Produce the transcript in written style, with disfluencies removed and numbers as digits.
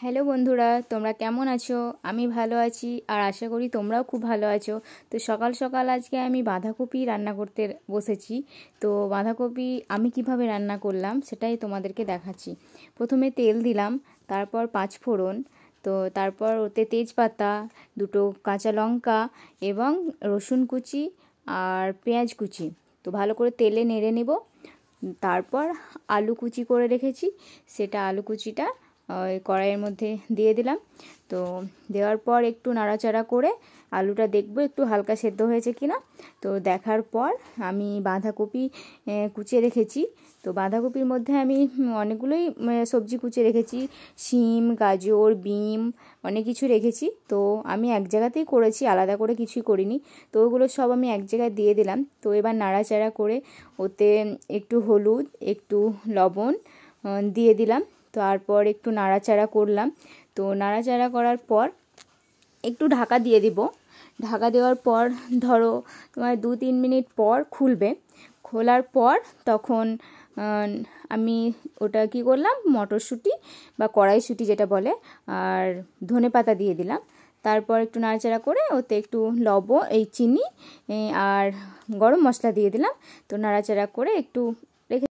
Hello বন্ধুরা, তোমরা কেমন আছো? আমি ভালো আছি আর আশা করি তোমরাও খুব ভালো আছো। তো সকাল সকাল আজকে আমি বাঁধাকপি রান্না করতে বসেছি। তো বাঁধাকপি আমি কিভাবে রান্না করলাম সেটাই তোমাদেরকে দেখাচ্ছি। প্রথমে তেল দিলাম, তারপর 5 ফোড়ন, তো তারপর ওতে তেজপাতা, দুটো কাঁচা লঙ্কা এবং রসুন কুচি আর পেঁয়াজ কুচি, তো ভালো করে তেলে নেড়ে নেব। তারপর আলু কুচি করে রেখেছি, সেটা আলু কুচিটা ওই কড়াইয়ের মধ্যে দিয়ে দিলাম। তো দেওয়ার পর একটু নাড়াচাড়া করে আলুটা দেখব একটু হালকা সেদ্ধ হয়েছে কিনা। তো দেখার পর আমি বাঁধাকপি কুচিয়ে রেখেছি। তো বাঁধাকপির মধ্যে আমি অনেকগুলোই সবজি কুচিয়ে রেখেছি, শিম, গাজর, বিম, অনেক কিছু রেখেছি। তো আমি এক জায়গাতেই করেছি, আলাদা করে কিছুই করিনি। তো ওগুলো সব আমি এক জায়গায় দিয়ে দিলাম। তো এবার নাড়াচাড়া করে ওতে একটু হলুদ, একটু লবণ দিয়ে দিলাম। তারপর একটু নাড়াচাড়া করলাম। তো নাড়াচাড়া করার পর একটু ঢাকা দিয়ে দিব। ঢাকা দেওয়ার পর ধরো তোমার 2-3 মিনিট পর খুলবে। খোলার পর তখন আমি ওটা কি করলাম, মটরশুঁটি বা কড়াইশুঁটি যেটা বলে, আর ধনেপাতা দিয়ে দিলাম। তারপর একটু নাড়াচাড়া করে ওতে একটু চিনি আর গরম মশলা দিয়ে দিলাম। তো নাড়াচাড়া করে একটু